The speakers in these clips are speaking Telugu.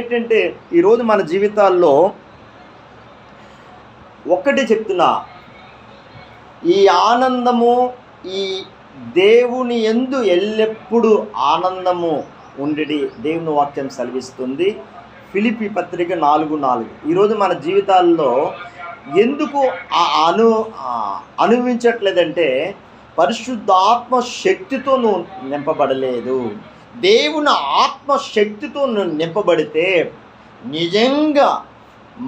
ఏంటంటే ఈరోజు మన జీవితాల్లో ఒక్కటే చెప్తున్నా, ఈ ఆనందము, ఈ దేవుని యందు ఎల్లప్పుడూ ఆనందము ఉండేది దేవుని వాక్యం సెలవిస్తుంది. ఫిలిప్పీ పత్రిక 4:4. ఈరోజు మన జీవితాల్లో ఎందుకు అనుభవించట్లేదంటే పరిశుద్ధాత్మ శక్తితో నువ్వు నింపబడలేదు. దేవుని ఆత్మశక్తితో నువ్వు నింపబడితే నిజంగా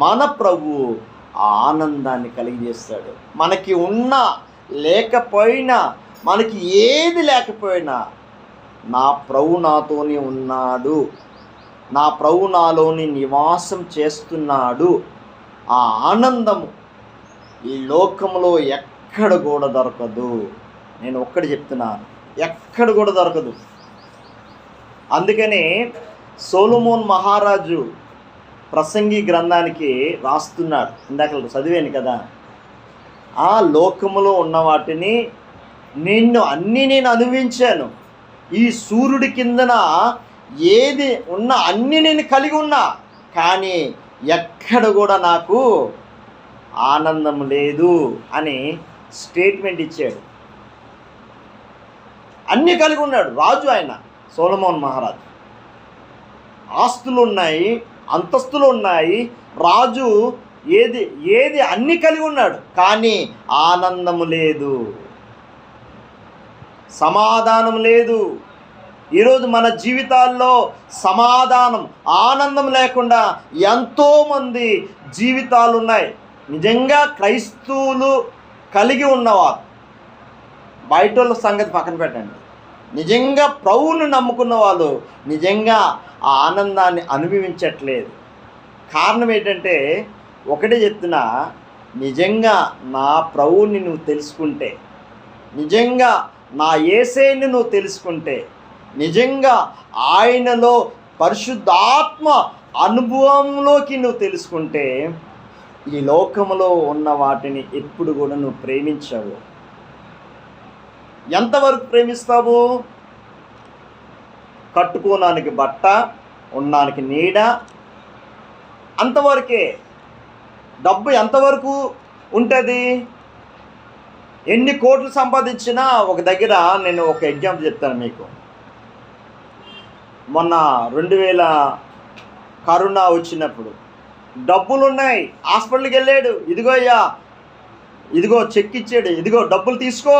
మన ప్రభువు ఆ ఆనందాన్ని కలిగజేస్తాడు. మనకి ఉన్నా లేకపోయినా, మనకి ఏది లేకపోయినా నా ప్రభు నాతోనే ఉన్నాడు, నా ప్రభు నాలోని నివాసం చేస్తున్నాడు. ఆ ఆనందము ఈ లోకంలో ఎక్కడ కూడా దొరకదు. నేను ఒక్కటి చెప్తున్నాను, ఎక్కడ కూడా దొరకదు. అందుకని సొలొమోన్ మహారాజు ప్రసంగి గ్రంథానికి రాస్తున్నాడు. ఇందాక చదివాను కదా, ఆ లోకములో ఉన్న వాటిని నేను అనుభవించాను. ఈ సూర్యుడి కిందన ఏది ఉన్నా అన్నీ నేను కలిగి ఉన్నా, కానీ ఎక్కడ కూడా నాకు ఆనందం లేదు అని స్టేట్మెంట్ ఇచ్చాడు. అన్నీ కలిగి ఉన్నాడు రాజు, ఆయన సొలొమోన్ మహారాజు. ఆస్తులు ఉన్నాయి, అంతస్తులు ఉన్నాయి, రాజు ఏది అన్నీ కలిగి ఉన్నాడు, కానీ ఆనందము లేదు, సమాధానం లేదు. ఈరోజు మన జీవితాల్లో సమాధానం, ఆనందం లేకుండా ఎంతోమంది జీవితాలు ఉన్నాయి. నిజంగా క్రైస్తవులు కలిగి ఉన్నవారు, బయట వాళ్ళ సంగతి పక్కన పెట్టండి, నిజంగా ప్రభువును నమ్ముకున్న వాళ్ళు నిజంగా ఆ ఆనందాన్ని అనుభవించట్లేదు. కారణం ఏంటంటే ఒకటే చెప్తున్నా, నిజంగా నా ప్రభువుని నువ్వు తెలుసుకుంటే, నిజంగా నా యేసయ్యని నువ్వు తెలుసుకుంటే, నిజంగా ఆయనలో పరిశుద్ధాత్మ అనుభవంలోకి నువ్వు తెలుసుకుంటే, ఈ లోకంలో ఉన్న వాటిని ఎప్పుడు కూడా నువ్వు ప్రేమించవు. ఎంతవరకు ప్రేమిస్తావు? కట్టుకోనానికి బట్ట, ఉన్నానికి నీడ, అంతవరకే. డబ్బు ఎంతవరకు ఉంటుంది? ఎన్ని కోట్లు సంపాదించినా ఒక దగ్గర, నేను ఒక ఎగ్జాంపుల్ చెప్తాను మీకు. మొన్న 2000 కరోనా వచ్చినప్పుడు డబ్బులు ఉన్నాయి, హాస్పిటల్కి వెళ్ళాడు, ఇదిగో అయ్యా, ఇదిగో చెక్ ఇచ్చాడు, ఇదిగో డబ్బులు తీసుకో,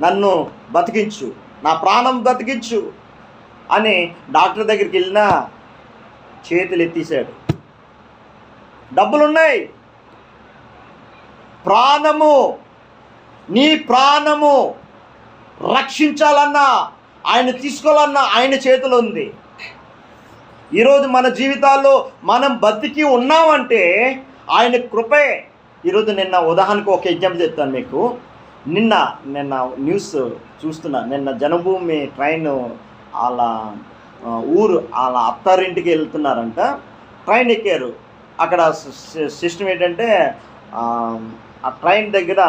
నన్ను బతికించు, నా ప్రాణం బతికించు అని డాక్టర్ దగ్గరికి వెళ్ళినా చేతులు ఎత్తేసాడు. డబ్బులున్నాయి, ప్రాణము, నీ ప్రాణము రక్షించాలన్నా, ఆయన తీసుకోవాలన్నా ఆయన చేతిలో ఉంది. ఈరోజు మన జీవితాల్లో మనం బతికి ఉన్నామంటే ఆయన కృపే. ఈరోజు నిన్న ఉదాహరణకు ఒక ఎగ్జాంపుల్ చెప్తాను మీకు. నిన్న న్యూస్ చూస్తున్నా. నిన్న జనభూమి ట్రైన్ వాళ్ళ వాళ్ళ అత్తారింటికి వెళ్తున్నారంట. ట్రైన్ ఎక్కారు. అక్కడ సిస్టమ్ ఏంటంటే ఆ ట్రైన్ దగ్గర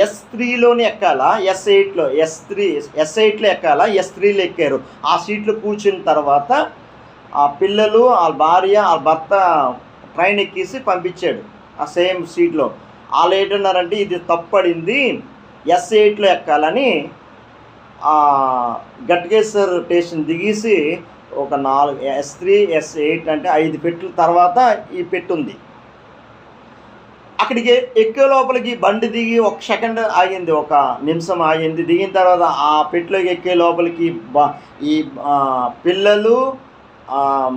S3లోనే ఎక్కాలా, S8లో ఎక్కాలా, S3లో ఎక్కారు. ఆ సీట్లో కూర్చున్న తర్వాత ఆ పిల్లలు, వాళ్ళ భార్య, వాళ్ళ భర్త ట్రైన్ ఎక్కేసి పంపించాడు ఆ సేమ్ సీట్లో. వాళ్ళు ఏంటన్నారంటే ఇది తప్పడింది, S8లో ఎక్కాలని గట్కేశ్వర్ స్టేషన్ దిగేసి ఒక 4 S3 S8 అంటే 5 పెట్టెల తర్వాత ఈ పెట్టుంది. అక్కడికి ఎక్కే లోపలికి బండి దిగి 1 సెకండ్ ఆగింది, 1 నిమిషం ఆగింది. దిగిన తర్వాత ఆ పెట్టెలోకి ఎక్కే లోపలికి ఈ పిల్లలు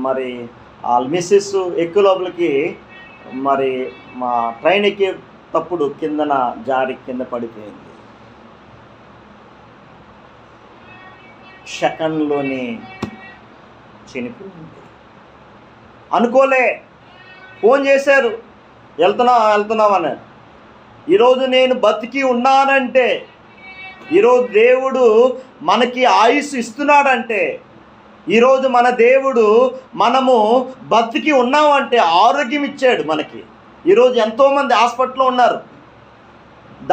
మరి వాళ్ళ మిస్సెస్ ఎక్కే లోపలికి మరి మా ట్రైన్ ఎక్కేటప్పుడు కిందన జారి కింద పడిపోయింది. సెకండ్లోనే చనిపోయింది. అనుకోలే, ఫోన్ చేశారు, వెళ్తున్నామని. ఈరోజు నేను బతికి ఉన్నానంటే, ఈరోజు దేవుడు మనకి ఆయుస్సు ఇస్తున్నాడంటే, ఈరోజు మన దేవుడు మనము బతికి ఉన్నామంటే ఆరోగ్యం ఇచ్చాడు మనకి. ఈరోజు ఎంతోమంది హాస్పిటల్లో ఉన్నారు.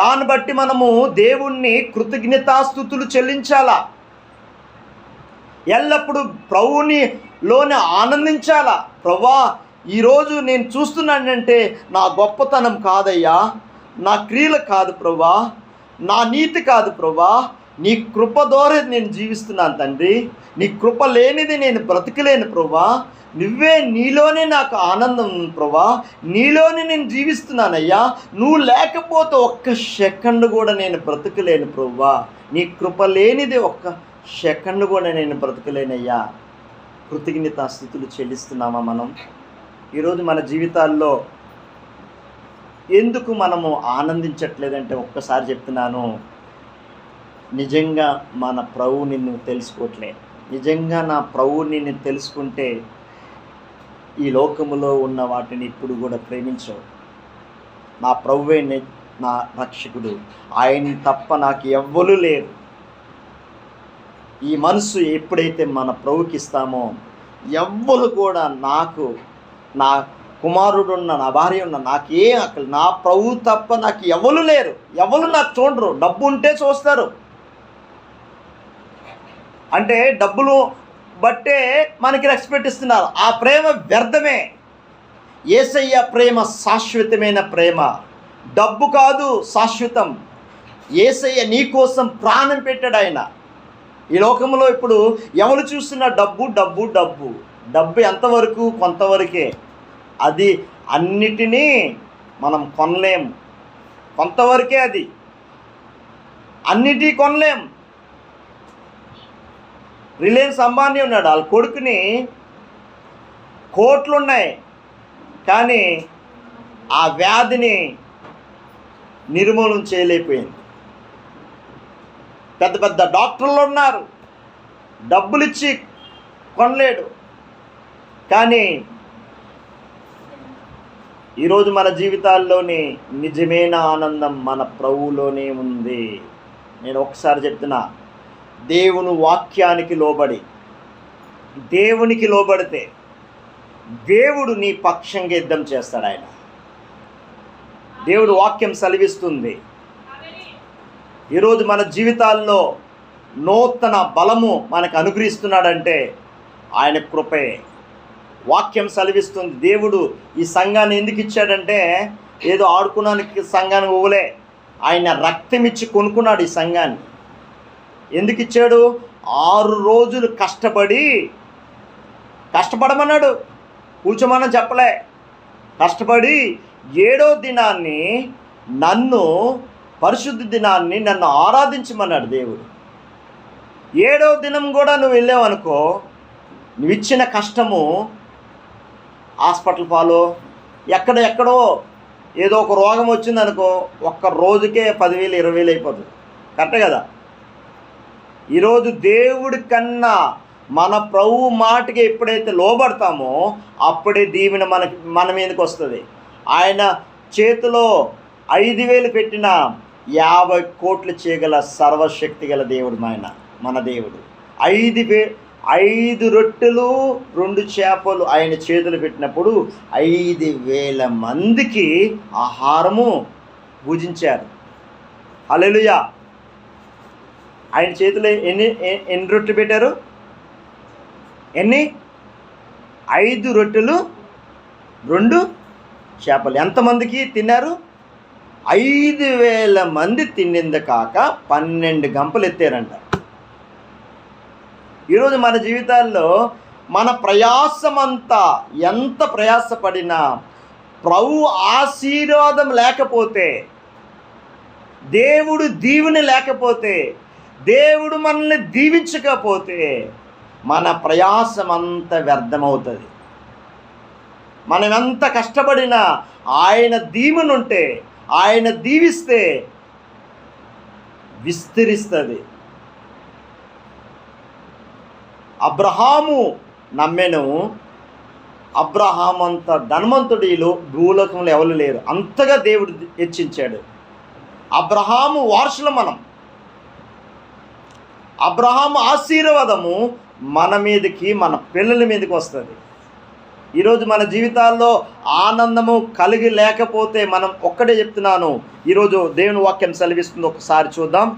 దాన్ని బట్టి మనము దేవుణ్ణి కృతజ్ఞతాస్తుతులు చెల్లించాలా. ఎల్లప్పుడూ ప్రభువుని లోనే ఆనందించాలా. ప్రభా, ఈరోజు నేను చూస్తున్నానంటే నా గొప్పతనం కాదయ్యా, నా క్రియలు కాదు ప్రభా, నా నీతి కాదు ప్రభా, నీ కృప ద్వారా నేను జీవిస్తున్నాను తండ్రి. నీ కృప లేనిది నేను బ్రతకలేను ప్రభా. నువ్వే, నీలోనే నాకు ఆనందం ఉంది ప్రభా, నీలోనే నేను జీవిస్తున్నానయ్యా. నువ్వు లేకపోతే ఒక్క సెకండ్ కూడా నేను బ్రతకలేను ప్రభా. నీ కృప లేనిది ఒక్క సెకండ్ కూడా నేను బ్రతకలేనయ్యా. కృతజ్ఞతాస్తుతులు చెల్లిస్తున్నామా మనం? ఈరోజు మన జీవితాల్లో ఎందుకు మనము ఆనందించట్లేదంటే ఒక్కసారి చెప్తున్నాను, నిజంగా మన ప్రభువుని నువ్వు తెలుసుకోవట్లేదు. నిజంగా నా ప్రభువుని నేను తెలుసుకుంటే ఈ లోకములో ఉన్న వాటిని ఇప్పుడు కూడా ప్రేమించవు. నా ప్రభువే నా రక్షకుడు, ఆయన తప్ప నాకు ఎవ్వరూ లేరు. ఈ మనసు ఎప్పుడైతే మన ప్రభుకి ఇస్తామో, ఎవ్వరు కూడా నాకు, నా కుమారుడు ఉన్న, నా భార్య ఉన్న, నాకేం అక్కడ నా ప్రభు తప్ప నాకు ఎవరు లేరు. ఎవరు నాకు చూడరు. డబ్బు ఉంటే చూస్తారు. అంటే డబ్బులు బట్టే మనకి రెస్పెక్ట్ ఇస్తున్నారు. ఆ ప్రేమ వ్యర్థమే. యేసయ్య ప్రేమ శాశ్వతమైన ప్రేమ. డబ్బు కాదు శాశ్వతం. యేసయ్య నీ కోసం ప్రాణం పెట్టాడు ఆయన. ఈ లోకంలో ఇప్పుడు ఎవరు చూస్తున్నా డబ్బు డబ్బు డబ్బు. డబ్బు ఎంతవరకు? కొంతవరకే. అది అన్నిటినీ మనం కొనలేము. కొంతవరకే అది. అన్నిటి కొనలేం. రిలయన్స్ అంబానీ ఉన్నాడు, వాళ్ళ కొడుకుని కోట్లు ఉన్నాయి, కానీ ఆ వ్యాధిని నిర్మూలన చేయలేకపోయింది. పెద్ద పెద్ద డాక్టర్లు ఉన్నారు, డబ్బులు ఇచ్చి కొనలేడు. కానీ ఈరోజు మన జీవితాల్లోని నిజమైన ఆనందం మన ప్రభువులోనే ఉంది. నేను ఒకసారి చెప్తున్నా, దేవుని వాక్యానికి లోబడి, దేవునికి లోబడితే దేవుడు నీ పక్షంగా యుద్ధం చేస్తాడు. ఆయన దేవుడు వాక్యం సెలవిస్తుంది. ఈరోజు మన జీవితాల్లో నూతన బలము మనకు అనుగ్రహిస్తున్నాడంటే ఆయన కృపే. వాక్యం సెలవిస్తుంది. దేవుడు ఈ సంఘాన్ని ఎందుకు ఇచ్చాడంటే ఏదో ఆడుకున్నానికి సంఘాన్ని ఇవ్వలే. ఆయన రక్తం ఇచ్చి కొనుక్కున్నాడు ఈ సంఘాన్ని. ఎందుకు ఇచ్చాడు? 6 రోజులు కష్టపడమన్నాడు, కూర్చోమని చెప్పలే. కష్టపడి 7వ దినాన్ని నన్ను, పరిశుద్ధ దినాన్ని నన్ను ఆరాధించమన్నాడు దేవుడు. 7వ దినం కూడా నువ్వు వెళ్ళావనుకో, నువ్వు ఇచ్చిన కష్టము హాస్పిటల్ పాలు, ఎక్కడో ఏదో ఒక రోగం వచ్చిందనుకో, ఒక్క రోజుకే 10,000 20,000 అయిపోతుంది. కరెక్టే కదా? ఈరోజు దేవుడి కన్నా మన ప్రభు మాటకి ఎప్పుడైతే లోబడతామో అప్పుడే దీవెన మన మీదకి వస్తుంది. ఆయన చేతిలో 5,000 పెట్టిన 50 కోట్లు చేయగల సర్వశక్తి గల దేవుడు మన దేవుడు. 5 రొట్టెలు 2 చేపలు ఆయన చేతులు పెట్టినప్పుడు 5,000 మందికి ఆహారము భుజించారు. హల్లెలూయా. ఆయన చేతిలో ఎన్ని రొట్టెలు పెట్టారు? 5 రొట్టెలు 2 చేపలు. ఎంతమందికి తిన్నారు? 5,000 మంది తిన్నింది కాక 12 గంపలు ఎత్తారంట. ఈరోజు మన జీవితాల్లో మన ప్రయాసమంతా, ఎంత ప్రయాసపడినా ప్రభు ఆశీర్వాదం లేకపోతే, దేవుడు దీవెన లేకపోతే, దేవుడు మనల్ని దీవించకపోతే మన ప్రయాసం అంతా వ్యర్థమవుతుంది. మనం ఎంత కష్టపడినా ఆయన దీవెనుంటే, ఆయన దీవిస్తే విస్తరిస్తుంది. అబ్రహాము నమ్మెను. అబ్రహాము అంత ధనవంతుడిలో భూలోకంలో ఎవరు లేరు. అంతగా దేవుడు హెచ్చించాడు. అబ్రహాము వారసులు మనం. అబ్రహాము ఆశీర్వాదము మన మీదకి, మన పిల్లల మీదకి వస్తుంది. ఈరోజు మన జీవితాల్లో ఆనందము కలిగి లేకపోతే మనం ఒక్కటే చెప్తున్నాను. ఈరోజు దేవుని వాక్యం సెలవిస్తుంది. ఒకసారి చూద్దాం.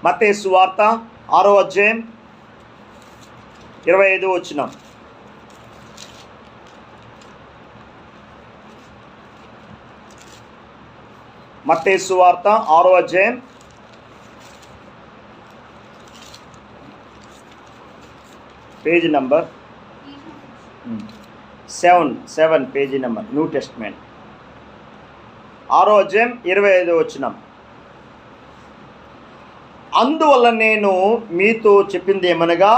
మత్తయి సువార్త 6వ అధ్యాయం 25వ వచనం. మత్తయి సువార్త 6వ అధ్యాయం 7 పేజీ నెంబర్ న్యూ టెస్ట్మెంట్ 6వ అధ్యాయం 25వ వచనం. అందువల్ల నేను మీతో చెప్పింది ఏమనగా,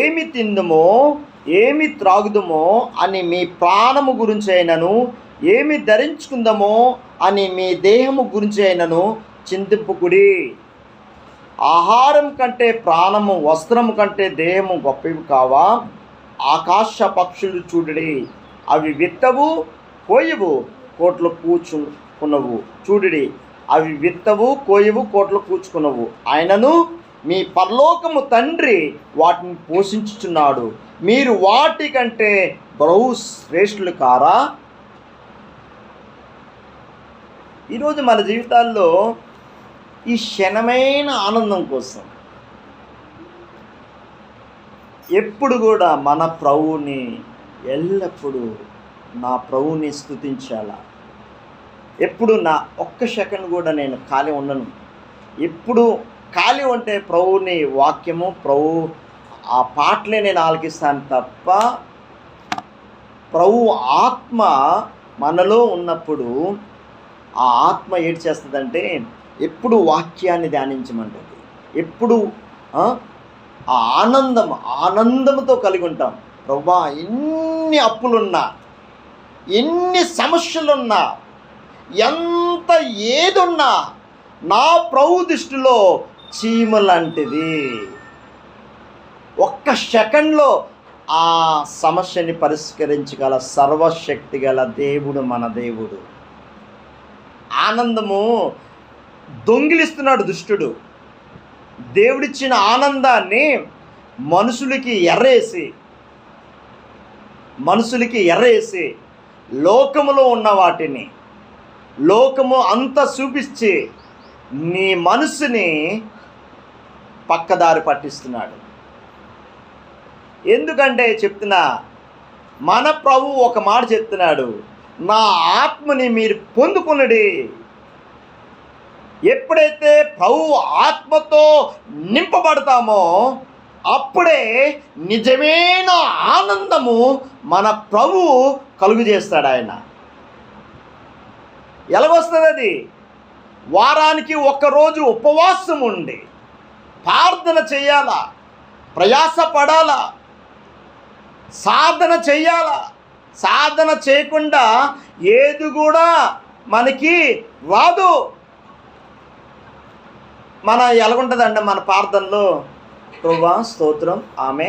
ఏమి తిందుమో ఏమి త్రాగుదుమో అని మీ ప్రాణము గురించి అయినను, ఏమి ధరించుకుందామో అని మీ దేహము గురించి అయినను చింతింపుకుడి. ఆహారం కంటే ప్రాణము, వస్త్రము కంటే దేహము గొప్పవి కావా? ఆకాశ పక్షులు చూడుడి, అవి విత్తవు కోయవు, కోట్లు కూర్చుకున్నవు. చూడుడి, అవి విత్తవు కోయవు, కోట్లు కూర్చుకున్నవు, ఆయనను మీ పరలోకము తండ్రి వాటిని పోషించుచున్నాడు. మీరు వాటి కంటే బహు శ్రేష్ఠులు కారా? ఈరోజు మన జీవితాల్లో ఈ క్షణమైన ఆనందం కోసం ఎప్పుడు కూడా మన ప్రభువుని ఎల్లప్పుడూ నా ప్రభువుని స్తుతించాలా. ఎప్పుడు నా ఒక్క సెకండ్ కూడా నేను ఖాళీ ఉండను. ఎప్పుడు ఖాళీ ఉంటే ప్రభువుని వాక్యము, ప్రభు ఆ పాటలే నేను ఆలకిస్తాను తప్ప, ప్రభు ఆత్మ మనలో ఉన్నప్పుడు ఆ ఆత్మ ఏం చేస్తుందంటే ఎప్పుడు వాక్యాన్ని ధ్యానించమంటుంది. ఎప్పుడు ఆ ఆనందంతో కలిగి ఉంటాం. ప్రభువా, ఎన్ని అప్పులున్నా, ఎన్ని సమస్యలున్నా, ఎంత ఏదున్నా నా ప్రభు దృష్టిలో చీమ లాంటిది. ఒక్క సెకండ్లో ఆ సమస్యని పరిష్కరించగల సర్వశక్తి గల దేవుడు మన దేవుడు. ఆనందము దొంగిలిస్తున్నాడు దుష్టుడు. దేవుడిచ్చిన ఆనందాన్ని మనుషులకి ఎర్రేసి లోకములో ఉన్న వాటిని, లోకము అంతా చూపించి నీ మనసుని పక్కదారి పట్టిస్తున్నాడు. ఎందుకంటే చెప్తున్నా, మన ప్రభు ఒక మాట చెప్తున్నాడు, నా ఆత్మని మీరు పొందుకున్నది. ఎప్పుడైతే ప్రభు ఆత్మతో నింపబడతామో అప్పుడే నిజమైన ఆనందము మన ప్రభు కలుగు చేస్తాడు. ఆయన ఎలాగొస్తుంది అది? వారానికి ఒక్కరోజు ఉపవాసం ఉండి ప్రార్థన చేయాలా, ప్రయాసపడాలా, సాధన చేయాలా. సాధన చేయకుండా ఏది కూడా మనకి రాదు. మన ఎలాగుంటుందండి మన ప్రార్థనలో, ప్రభువా స్తోత్రం, ఆమె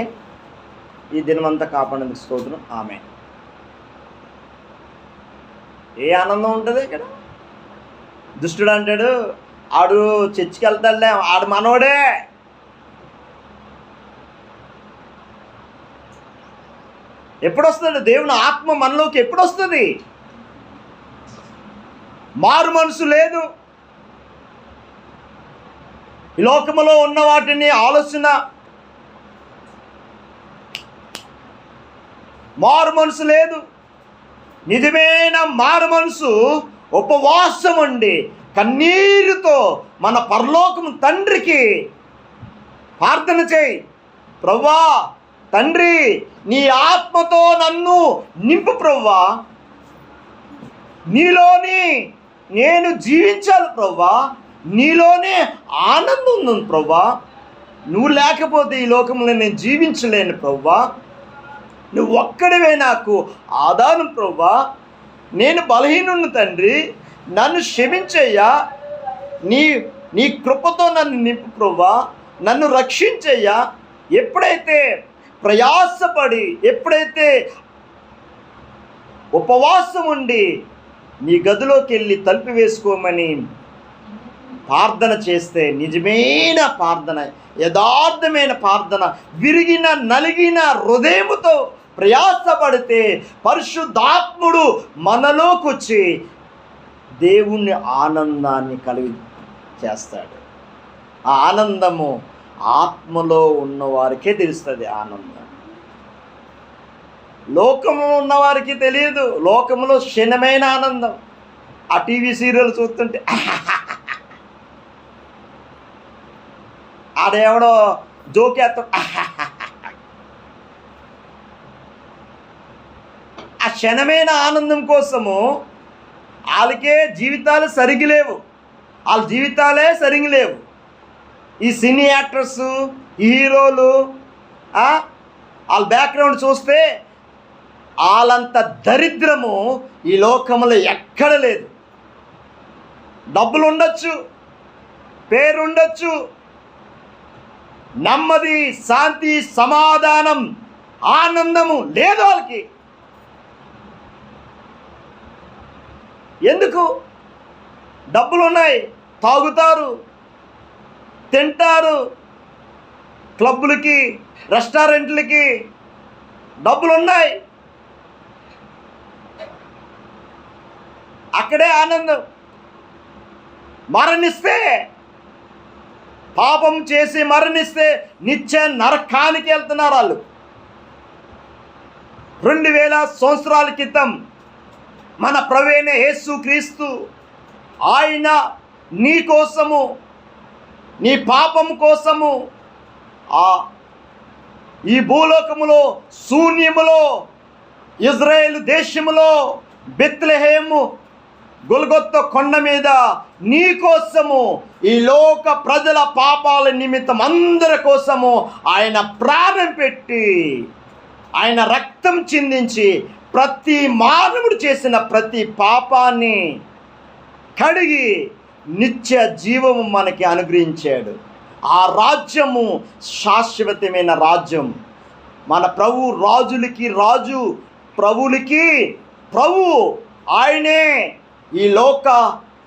ఈ దినమంతా కాపాడేందుకు స్తోత్రం, ఆమె. ఏ ఆనందం ఉంటుంది ఇక్కడ? దుష్టుడు అంటాడు, ఆడు చర్చికి వెళ్తాడులే, ఆడు మనోడే. ఎప్పుడు వస్తుంది దేవుని ఆత్మ మనలోకి? ఎప్పుడు వస్తుంది? మారు మనసు లేదు. ఈ లోకములో ఉన్న వాటిని ఆలోచన, మారు మనసు లేదు. నిజమైన మారు మనసు ఉపవాసం ఉండి కన్నీరుతో మన పరలోకము తండ్రికి ప్రార్థన చేయి. ప్రభువా తండ్రి, నీ ఆత్మతో నన్ను నింపు ప్రభువా, నీలోని నేను జీవించాలి ప్రభువా, నీలోనే ఆనందం ఉంది ప్రభువా. నువ్వు లేకపోతే ఈ లోకంలో నేను జీవించలేను ప్రభువా. నువ్వు ఒక్కడివే నాకు ఆధారం ప్రభువా. నేను బలహీనుని తండ్రి, నన్ను క్షమించయ్యా. నీ కృపతో నన్ను నింపు ప్రభువా, నన్ను రక్షించయ్యా. ఎప్పుడైతే ప్రయాసపడి, ఎప్పుడైతే ఉపవాసం ఉండి నీ గదిలోకి వెళ్ళి తలుపు వేసుకోమని ప్రార్థన చేస్తే, నిజమైన ప్రార్థన, యథార్థమైన ప్రార్థన, విరిగిన నలిగిన హృదయముతో ప్రయాసపడితే పరిశుద్ధాత్ముడు మనలోకి వచ్చి దేవుని ఆనందాన్ని కలిగి చేస్తాడు. ఆ ఆనందము ఆత్మలో ఉన్నవారికే తెలుస్తుంది. ఆనందం లోకములో ఉన్నవారికి తెలియదు. లోకములో క్షణమైన ఆనందం, ఆ టీవీ సీరియల్ చూస్తుంటే ఆడెవడో జోకేస్తా ఆ క్షణమైన ఆనందం కోసము వాళ్ళకే జీవితాలు సరిగి లేవు, వాళ్ళ జీవితాలే సరిగి లేవు. ఈ సినీ యాక్టర్స్, ఈ హీరోలు, వాళ్ళ బ్యాక్గ్రౌండ్ చూస్తే వాళ్ళంత దరిద్రము ఈ లోకంలో ఎక్కడ లేదు. డబ్బులు ఉండొచ్చు, పేరు ఉండొచ్చు, నెమ్మది, శాంతి, సమాధానం, ఆనందము లేదు వాళ్ళకి. ఎందుకు? డబ్బులు ఉన్నాయి, తాగుతారు, తింటారు, క్లబ్బులకి, రెస్టారెంట్లకి డబ్బులు ఉన్నాయి, అక్కడే ఆనందం. మరణిస్తే, పాపం చేసి మరణిస్తే నిత్య నరకానికి వెళ్తున్నారు వాళ్ళు. 2000 సంవత్సరాల క్రితం మన ప్రభువైన యేసుక్రీస్తు ఆయన నీ కోసము, నీ పాపం కోసము ఈ భూలోకములో, శూన్యములో, ఇజ్రాయేలు దేశములో, బెత్లెహేము గొల్గొత్త కొండ మీద నీ కోసము, ఈ లోక ప్రజల పాపాల నిమిత్తం అందరి కోసము ఆయన ప్రాణం పెట్టి, ఆయన రక్తం చిందించి ప్రతి మానవుడు చేసిన ప్రతి పాపాన్ని కడిగి నిత్య జీవము మనకి అనుగ్రహించాడు. ఆ రాజ్యము శాశ్వతమైన రాజ్యం. మన ప్రభు రాజులకి రాజు, ప్రభువులకి ప్రభు. ఆయనే ఈ లోక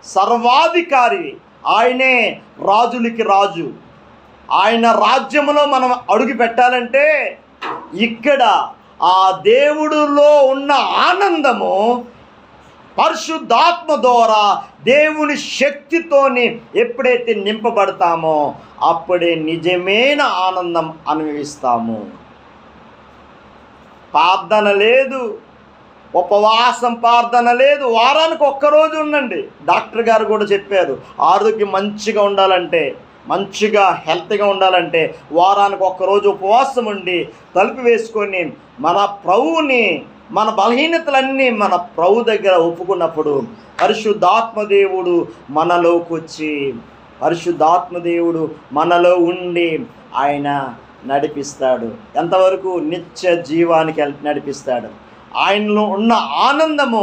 సర్వాధికారి, ఆయనే రాజులకి రాజు. ఆయన రాజ్యములో మనం అడుగు పెట్టాలంటే ఇక్కడ ఆ దేవుడిలో ఉన్న ఆనందము పరిశుద్ధాత్మ ద్వారా దేవుని శక్తితోని ఎప్పుడైతే నింపబడతామో అప్పుడే నిజమైన ఆనందం అనుభవిస్తాము. ప్రార్థన లేదు, ఉపవాసం ప్రార్థన లేదు, వారానికి ఒక్కరోజు ఉండండి. డాక్టర్ గారు కూడా చెప్పారు, ఆరోగ్యం మంచిగా ఉండాలంటే, మంచిగా హెల్త్గా ఉండాలంటే వారానికి ఒక్కరోజు ఉపవాసం ఉండి తలుపు వేసుకొని మన ప్రభువుని, మన బలహీనతలన్నీ మన ప్రభు దగ్గర ఒప్పుకున్నప్పుడు పరిశుద్ధాత్మదేవుడు మనలోకి వచ్చి, పరిశుద్ధాత్మదేవుడు మనలో ఉండి ఆయన నడిపిస్తాడు. ఎంతవరకు? నిత్య జీవానికి నడిపిస్తాడు. ఆయనలో ఉన్న ఆనందము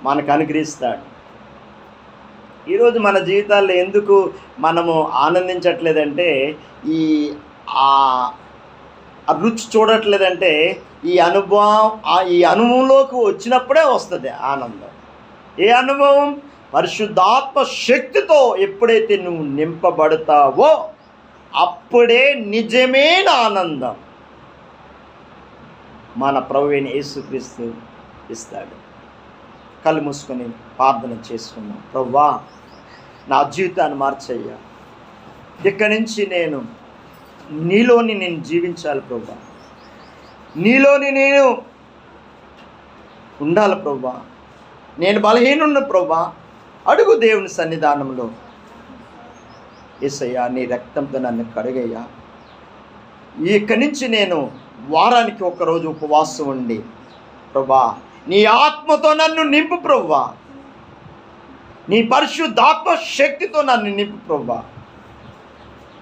మనకు అనుగ్రహిస్తాడు. ఈరోజు మన జీవితాల్లో ఎందుకు మనము ఆనందించట్లేదంటే, ఈ రుచి చూడట్లేదంటే ఈ అనుభవంలోకి వచ్చినప్పుడే వస్తుంది ఆనందం. ఏ అనుభవం? పరిశుద్ధాత్మ శక్తితో ఎప్పుడైతే నువ్వు నింపబడతావో అప్పుడే నిజమైన ఆనందం మన ప్రభువైన యేసుక్రీస్తు ఇస్తాడు. కళ్ళు మూసుకొని ప్రార్థన చేసుకున్నాం. ప్రభువా, నా జీవితాన్ని మార్చయ్యా, ఇక్కడి నుంచి నేను నీలోని నేను జీవించాలి ప్రభువా, నీలోని నేను ఉండాలి ప్రభువా. నేను బలహీనున్న ప్రభువా, అడుగు దేవుని సన్నిధానంలో. యేసయ్యా, నీ రక్తంతో నన్ను కడుగయ్యా. ఇక్కడి నుంచి నేను వారానికి ఒకరోజు ఉపవాసం ఉండి ప్రభువా నీ ఆత్మతో నన్ను నింపు ప్రభువా, నీ పరిశుద్ధాత్మ శక్తితో నన్ను నింపు ప్రభువా.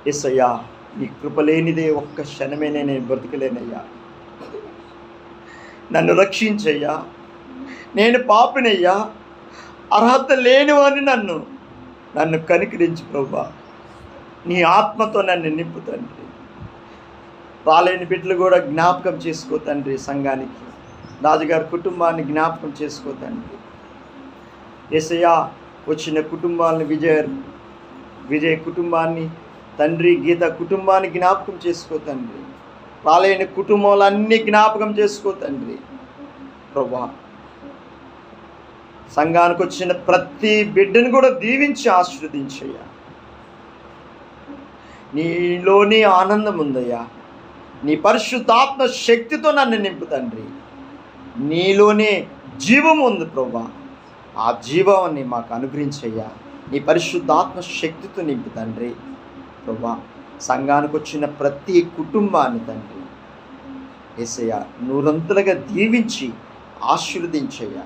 యేసయ్యా, నీ కృప లేనిదే ఒక్క క్షణమే నేను బ్రతికలేనయ్యా. నన్ను రక్షించయ్యా, నేను పాపినయ్యా, అర్హత లేనివాని నన్ను కనికరించి ప్రభువా. నీ ఆత్మతో నన్ను నింపు తండ్రి. రాలేని బిడ్డలు కూడా జ్ఞాపకం చేసుకో తండ్రి. సంఘానికి, రాజుగారి కుటుంబాన్ని జ్ఞాపకం చేసుకో తండ్రి. యేసయ్యా, వచ్చిన కుటుంబాలను విజయ్ కుటుంబాన్ని తండ్రి, గీత కుటుంబాన్ని జ్ఞాపకం చేసుకో తండ్రి. రాలేని కుటుంబాలన్నీ జ్ఞాపకం చేసుకో తండ్రి. ప్రభువా, సంఘానికి వచ్చిన ప్రతి బిడ్డను కూడా దీవించి ఆశీర్వదించయ్యా. నీలోని ఆనందం ఉందయ్యా. నీ పరిశుద్ధాత్మ శక్తితో నన్ను నింపు తండ్రి. నీలోనే జీవం ఉంది ప్రభువా. ఆ జీవాన్ని మాకు అనుగ్రహించయ్యా. నీ పరిశుద్ధాత్మ శక్తితో నింపు తండ్రి. ప్రభా, సంఘానికి వచ్చిన ప్రతి కుటుంబాన్ని తండ్రి యేసయ్యా నూరంతలుగా దీవించి ఆశీర్వదించయ్యా.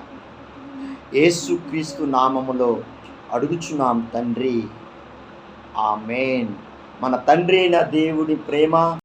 యేసుక్రీస్తు నామములో అడుగుచున్నాం తండ్రి, ఆమేన్. మన తండ్రి అయిన దేవుడి ప్రేమ,